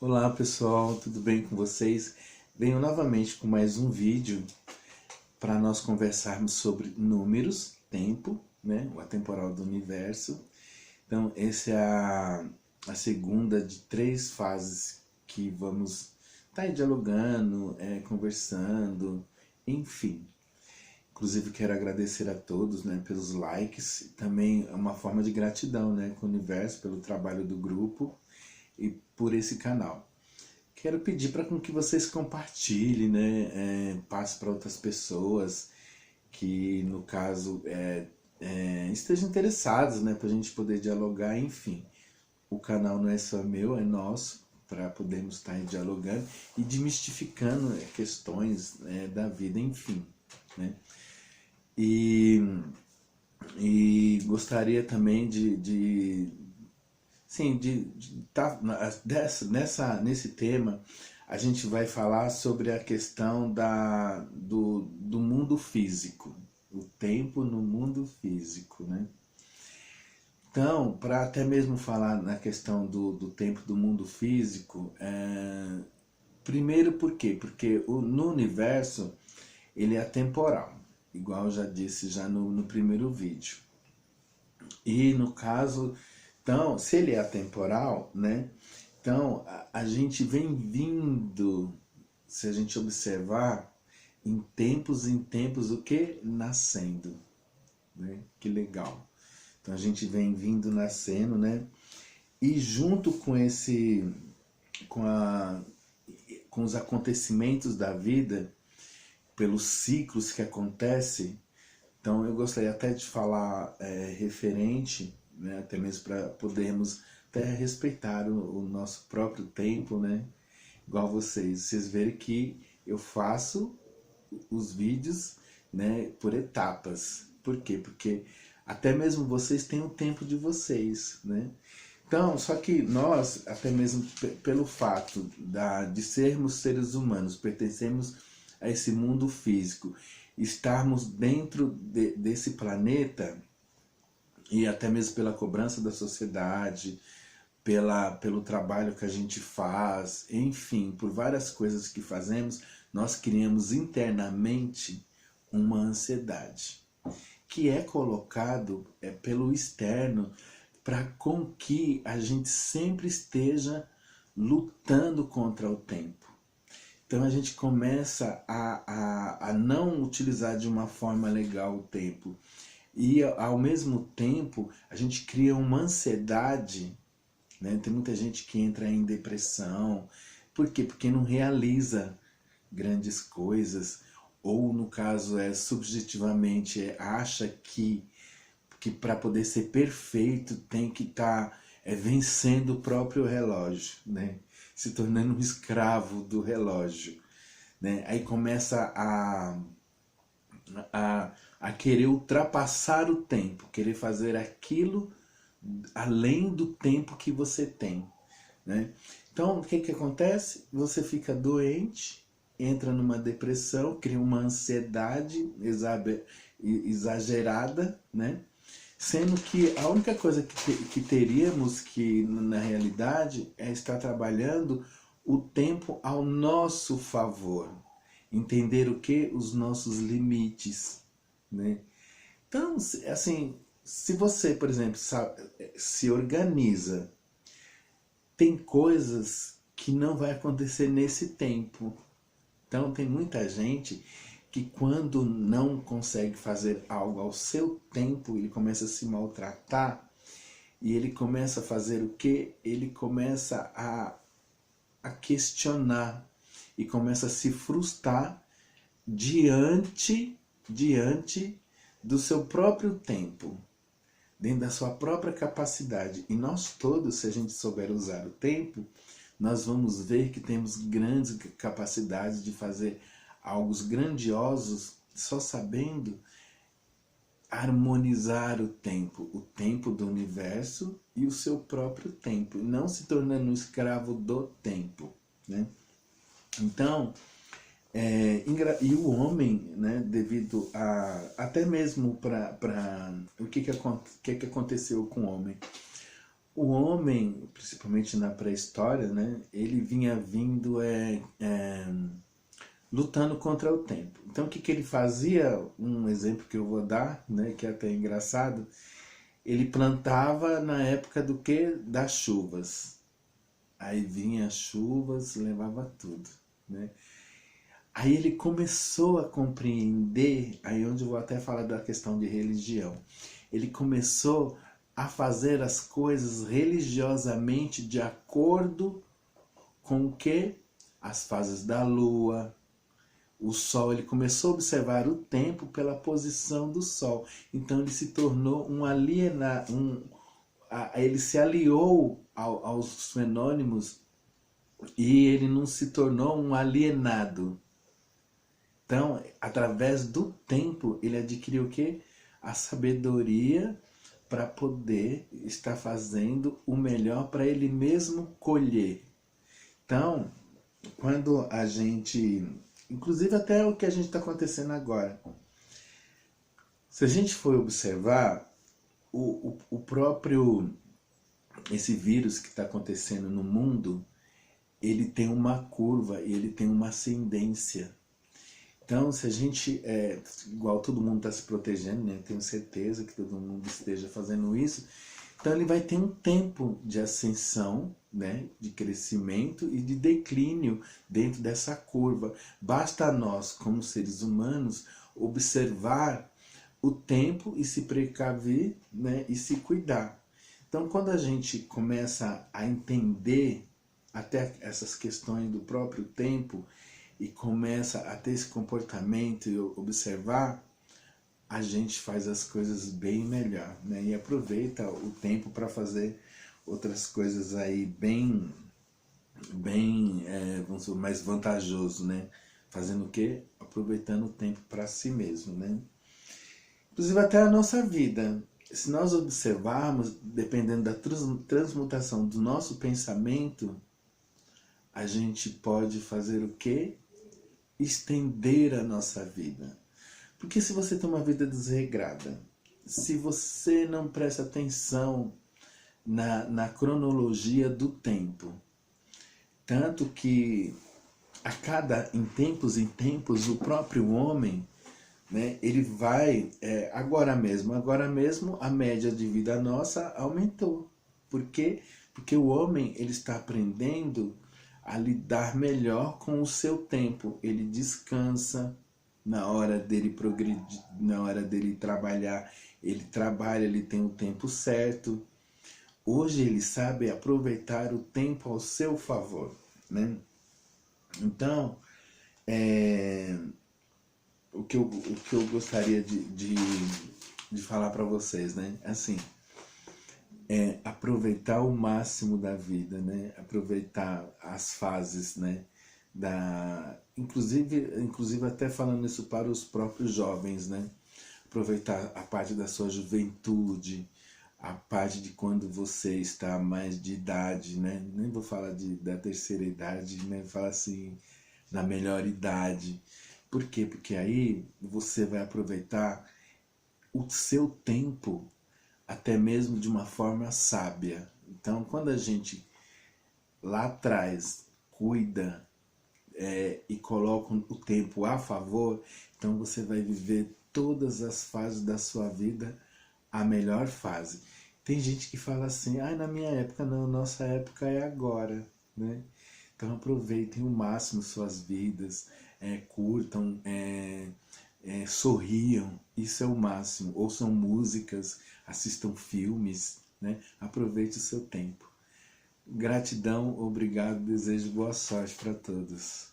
Olá pessoal, tudo bem com vocês? Venho novamente com mais um vídeo para nós conversarmos sobre números, tempo, né? O atemporal do universo. Então, essa é a segunda de 3 fases que vamos estar dialogando, conversando, enfim. Inclusive quero agradecer a todos, né, pelos likes, também é uma forma de gratidão, né, com o universo, pelo trabalho do grupo e por esse canal. Quero pedir para que vocês compartilhem, né, passe para outras pessoas que, no caso, estejam interessadas, né, para a gente poder dialogar, enfim. O canal não é só meu, é nosso, para podermos estar dialogando e demistificando questões da vida, enfim, né. E, e gostaria também sim, nesse tema, a gente vai falar sobre a questão do mundo físico, o tempo no mundo físico, né? Então, para até mesmo falar na questão do tempo do mundo físico, primeiro por quê? Porque no universo ele é atemporal, igual eu já disse já no primeiro vídeo. E no caso, então, se ele é atemporal, né? Então, a gente vem vindo, se a gente observar, em tempos, o que? Nascendo, né? Que legal. Então, a gente vem vindo nascendo, né? E junto com com, a, com os acontecimentos da vida, pelos ciclos que acontecem, então eu gostaria até de falar referente, né, até mesmo para podermos até respeitar o nosso próprio tempo, né? Igual vocês verem que eu faço os vídeos, né, por etapas. Por quê? Porque até mesmo vocês têm o tempo de vocês, né? Então, só que nós, até mesmo pelo fato de sermos seres humanos, pertencemos a esse mundo físico, estarmos dentro desse planeta, e até mesmo pela cobrança da sociedade, pelo trabalho que a gente faz, enfim, por várias coisas que fazemos, nós criamos internamente uma ansiedade, que é colocado pelo externo para com que a gente sempre esteja lutando contra o tempo. Então a gente começa a não utilizar de uma forma legal o tempo. E ao mesmo tempo a gente cria uma ansiedade, né? Tem muita gente que entra em depressão. Por quê? Porque não realiza grandes coisas. Ou no caso subjetivamente acha que para poder ser perfeito tem que estar vencendo o próprio relógio, né? Se tornando um escravo do relógio, né? Aí começa a querer ultrapassar o tempo, querer fazer aquilo além do tempo que você tem, né? Então, o que acontece? Você fica doente, entra numa depressão, cria uma ansiedade exagerada, né? Sendo que a única coisa que teríamos que, na realidade, é estar trabalhando o tempo ao nosso favor. Entender o que? Os nossos limites, né? Então, assim, se você, por exemplo, se organiza, tem coisas que não vai acontecer nesse tempo. Então, tem muita gente que quando não consegue fazer algo ao seu tempo, ele começa a se maltratar e ele começa a fazer o quê? Ele começa a questionar e começa a se frustrar diante do seu próprio tempo, dentro da sua própria capacidade. E nós todos, se a gente souber usar o tempo, nós vamos ver que temos grandes capacidades de fazer algo grandiosos, só sabendo harmonizar o tempo do universo e o seu próprio tempo, e não se tornando um escravo do tempo, né? Então, e o homem, né, devido até mesmo para o que aconteceu com o homem? O homem, principalmente na pré-história, né, ele vinha vindo lutando contra o tempo. Então o que ele fazia? Um exemplo que eu vou dar, né, que é até engraçado, ele plantava na época do que? Das chuvas. Aí vinha as chuvas, levava tudo, né? Aí ele começou a compreender, aí onde eu vou até falar da questão de religião. Ele começou a fazer as coisas religiosamente de acordo com o que? As fases da lua, o sol. Ele começou a observar o tempo pela posição do sol. Então ele se tornou um alienado, ele se aliou aos fenômenos e ele não se tornou um alienado. Então, através do tempo, ele adquiriu o quê? A sabedoria para poder estar fazendo o melhor para ele mesmo colher. Então, quando a gente, inclusive até o que a gente está acontecendo agora, se a gente for observar, o próprio, esse vírus que está acontecendo no mundo, ele tem uma curva e ele tem uma ascendência. Então, se a gente, igual todo mundo está se protegendo, né? Tenho certeza que todo mundo esteja fazendo isso, então ele vai ter um tempo de ascensão, né? De crescimento e de declínio dentro dessa curva. Basta nós, como seres humanos, observar o tempo e se precaver, né? E se cuidar. Então, quando a gente começa a entender até essas questões do próprio tempo, e começa a ter esse comportamento e observar, a gente faz as coisas bem melhor, né? E aproveita o tempo para fazer outras coisas aí bem vamos dizer, mais vantajoso, né? Fazendo o quê? Aproveitando o tempo para si mesmo, né? Inclusive até a nossa vida. Se nós observarmos, dependendo da transmutação do nosso pensamento, a gente pode fazer o quê? Estender a nossa vida. Porque se você tem uma vida desregrada, se você não presta atenção na cronologia do tempo, tanto que em tempos, o próprio homem, né, ele vai, agora mesmo a média de vida nossa aumentou. Por quê? Porque o homem ele está aprendendo a lidar melhor com o seu tempo. Ele descansa na hora dele progredir, na hora dele trabalhar. Ele trabalha, ele tem o tempo certo. Hoje ele sabe aproveitar o tempo ao seu favor, né? Então, o que eu gostaria de falar para vocês, né? Assim, aproveitar o máximo da vida, né? Aproveitar as fases, né? Inclusive até falando isso para os próprios jovens, né? Aproveitar a parte da sua juventude, a parte de quando você está mais de idade, né? Nem vou falar da terceira idade, né? Vou falar assim, na melhor idade. Por quê? Porque aí você vai aproveitar o seu tempo até mesmo de uma forma sábia. Então, quando a gente lá atrás cuida e coloca o tempo a favor, então você vai viver todas as fases da sua vida a melhor fase. Tem gente que fala assim, na minha época não, nossa época é agora, né? Então aproveitem o máximo suas vidas, curtam, sorriam, isso é o máximo. Ouçam músicas, assistam filmes, né? Aproveite o seu tempo. Gratidão, obrigado, desejo boa sorte para todos.